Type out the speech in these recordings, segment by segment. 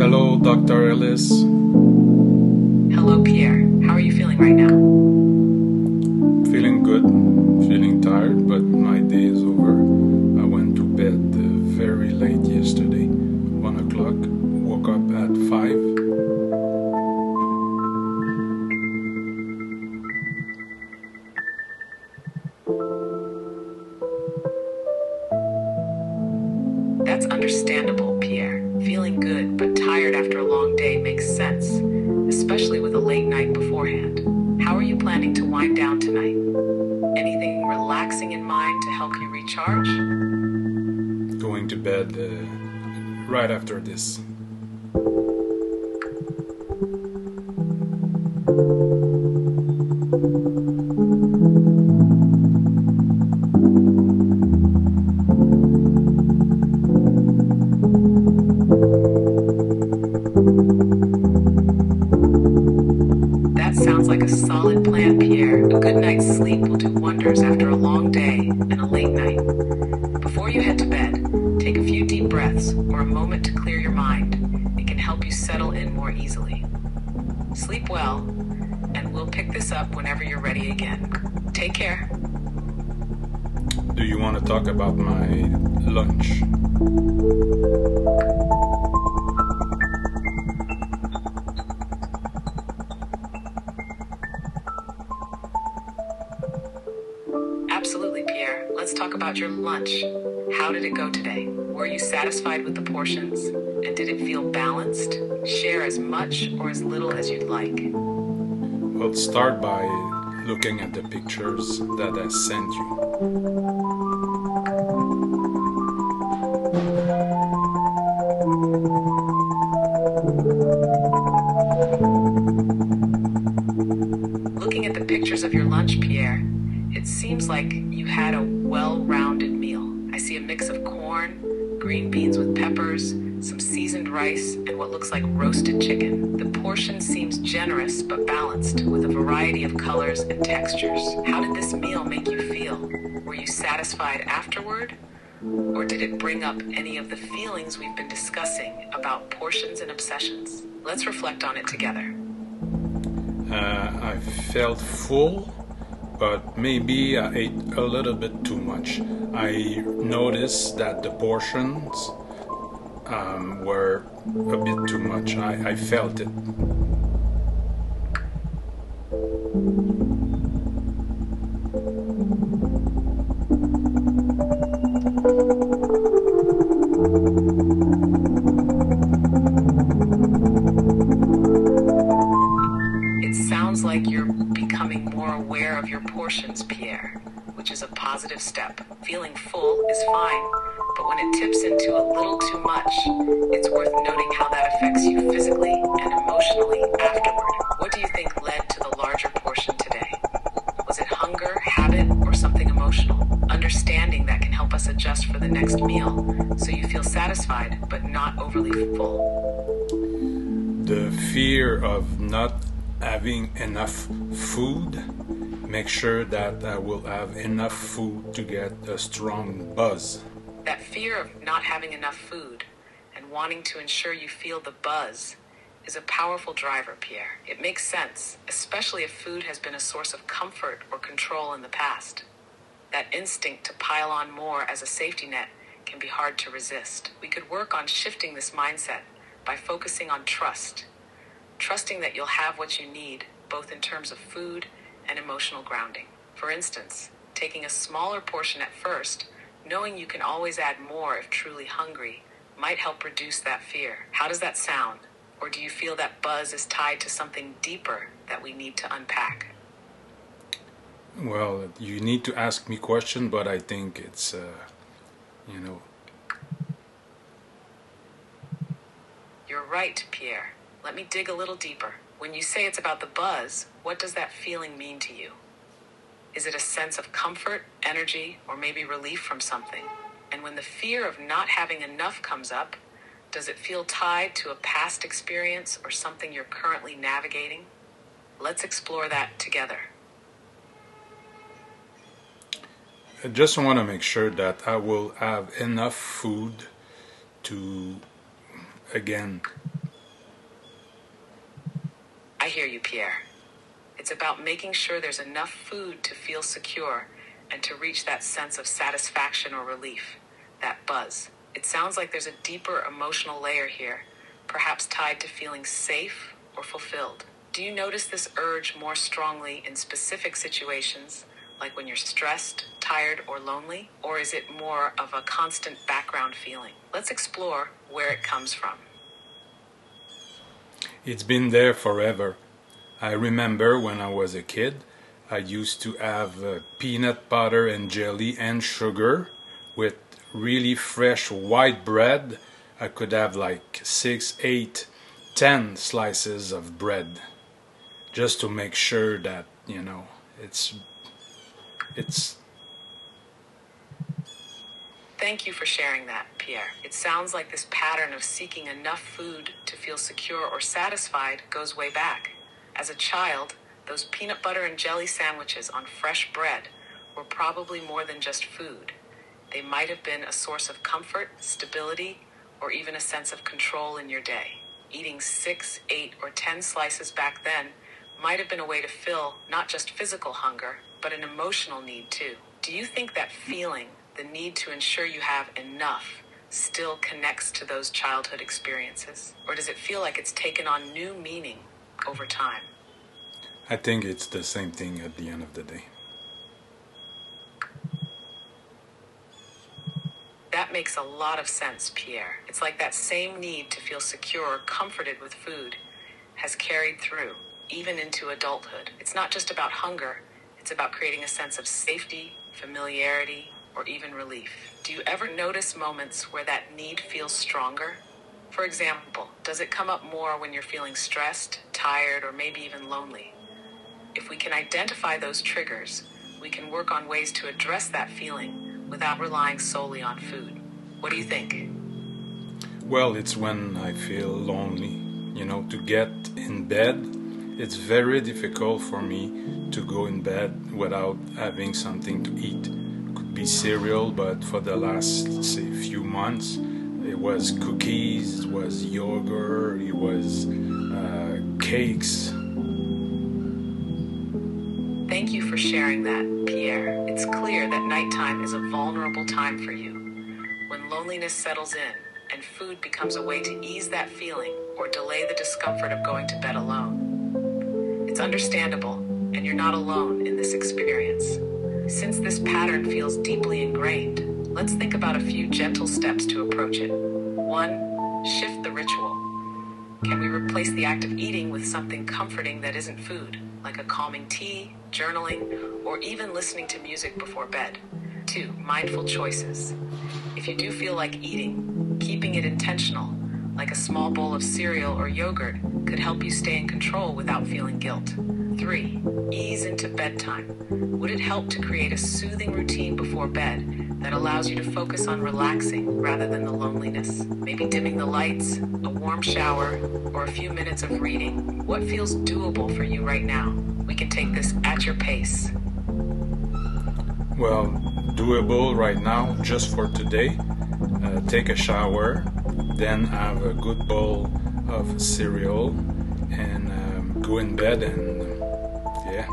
Hello, Dr. Ellis. Hello, Pierre. How are you feeling right now? Feeling good, feeling tired, but my day is over. I went to bed very late yesterday, 1 o'clock, woke up at 5. That's understandable, Pierre. Feeling good but tired after a long day makes sense, especially with a late night beforehand. How are you planning to wind down tonight? Anything relaxing in mind to help you recharge? Going to bed right after this. That sounds like a solid plan, Pierre. A good night's sleep will do wonders after a long day and a late night. Before you head to bed, take a few deep breaths or a moment to clear your mind. It can help you settle in more easily. Sleep well, and we'll pick this up whenever you're ready again. Take care. Do you want to talk about my lunch? Absolutely, Pierre. Let's talk about your lunch. How did it go today? Were you satisfied with the portions? And did it feel balanced? Share as much or as little as you'd like. Well, start by looking at the pictures that I sent you. Looking at the pictures of your lunch, Pierre, it seems like you had a well-rounded meal. I see a mix of corn, green beans with peppers, some seasoned rice, and what looks like roasted chicken. The portion seems generous but balanced, with a variety of colors and textures. How did this meal make you feel? Were you satisfied afterward? Or did it bring up any of the feelings we've been discussing about portions and obsessions? Let's reflect on it together. I felt full, but maybe I ate a little bit too much. I noticed that the portions were a bit too much. I felt it. It sounds like you're becoming more aware of your portions, Pierre, which is a positive step. Feeling full is fine, but when it tips into a little too much, it's worth noting how that affects you physically and emotionally afterward. What do you think led to the larger portion today? Was it hunger, habit, or something emotional? Understanding that can help us adjust for the next meal, so you feel satisfied but not overly full. The fear of not having enough food, make sure that I will have enough food to get a strong buzz. That fear of not having enough food and wanting to ensure you feel the buzz is a powerful driver, Pierre. It makes sense, especially if food has been a source of comfort or control in the past. That instinct to pile on more as a safety net can be hard to resist. We could work on shifting this mindset by focusing on trust. Trusting that you'll have what you need, both in terms of food and emotional grounding. For instance, taking a smaller portion at first, knowing you can always add more if truly hungry, might help reduce that fear. How does that sound? Or do you feel that buzz is tied to something deeper that we need to unpack? Well, you need to ask me questions, but I think it's, You're right, Pierre. Let me dig a little deeper. When you say it's about the buzz, what does that feeling mean to you? Is it a sense of comfort, energy, or maybe relief from something? And when the fear of not having enough comes up, does it feel tied to a past experience or something you're currently navigating? Let's explore that together. I just want to make sure that I will have enough food to, again, hear you, Pierre. It's about making sure there's enough food to feel secure and to reach that sense of satisfaction or relief, that buzz. It sounds like there's a deeper emotional layer here, perhaps tied to feeling safe or fulfilled. Do you notice this urge more strongly in specific situations, like when you're stressed, tired, or lonely? Or is it more of a constant background feeling? Let's explore where it comes from. It's been there forever. I remember when I was a kid, I used to have peanut butter and jelly and sugar with really fresh white bread. I could have like 6, 8, 10 slices of bread just to make sure that, it's Thank you for sharing that, Pierre. It sounds like this pattern of seeking enough food to feel secure or satisfied goes way back. As a child, those peanut butter and jelly sandwiches on fresh bread were probably more than just food. They might have been a source of comfort, stability, or even a sense of control in your day. Eating 6, 8, or 10 slices back then might have been a way to fill not just physical hunger, but an emotional need too. Do you think that feeling, the need to ensure you have enough, still connects to those childhood experiences? Or does it feel like it's taken on new meaning over time? I think it's the same thing at the end of the day. That makes a lot of sense, Pierre. It's like that same need to feel secure or comforted with food has carried through, even into adulthood. It's not just about hunger, it's about creating a sense of safety, familiarity, or even relief. Do you ever notice moments where that need feels stronger? For example, does it come up more when you're feeling stressed, tired, or maybe even lonely? If we can identify those triggers, we can work on ways to address that feeling without relying solely on food. What do you think? Well, it's when I feel lonely, to get in bed. It's very difficult for me to go in bed without having something to eat. It could be cereal, but for the last, say, few months, it was cookies, it was yogurt, it was cakes. Thank you for sharing that, Pierre. It's clear that nighttime is a vulnerable time for you, when loneliness settles in and food becomes a way to ease that feeling or delay the discomfort of going to bed alone. It's understandable, and you're not alone in this experience. Since this pattern feels deeply ingrained, let's think about a few gentle steps to approach it. 1, shift the ritual. Can we replace the act of eating with something comforting that isn't food, like a calming tea, journaling, or even listening to music before bed? 2, mindful choices. If you do feel like eating, keeping it intentional, like a small bowl of cereal or yogurt, could help you stay in control without feeling guilt. 3, ease into bedtime. Would it help to create a soothing routine before bed that allows you to focus on relaxing rather than the loneliness? Maybe dimming the lights, a warm shower, or a few minutes of reading. What feels doable for you right now? We can take this at your pace. Well, doable right now, just for today. Take a shower, then have a good bowl of cereal, and go in bed, and yeah.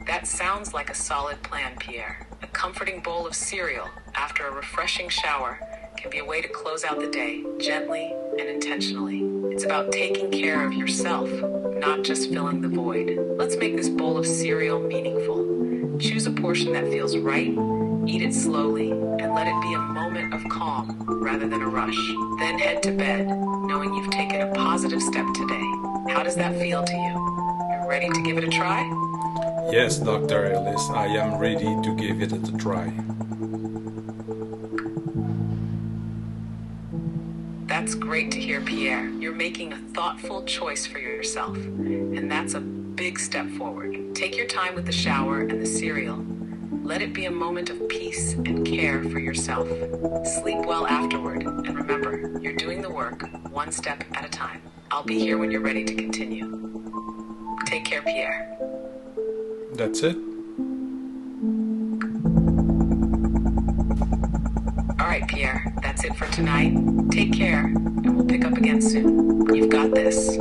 That sounds like a solid plan, Pierre. A comforting bowl of cereal after a refreshing shower can be a way to close out the day gently and intentionally. It's about taking care of yourself, not just filling the void. Let's make this bowl of cereal meaningful. Choose a portion that feels right, eat it slowly, and let it be a moment of calm rather than a rush. Then head to bed, knowing you've taken a positive step today. How does that feel to you? You're ready to give it a try? Yes, Dr. Ellis, I am ready to give it a try. That's great to hear, Pierre. You're making a thoughtful choice for yourself, and that's a big step forward. Take your time with the shower and the cereal. Let it be a moment of peace and care for yourself. Sleep well afterward, and remember, you're doing the work one step at a time. I'll be here when you're ready to continue. Take care, Pierre. That's it? All right, Pierre, that's it for tonight. Take care, and we'll pick up again soon. You've got this.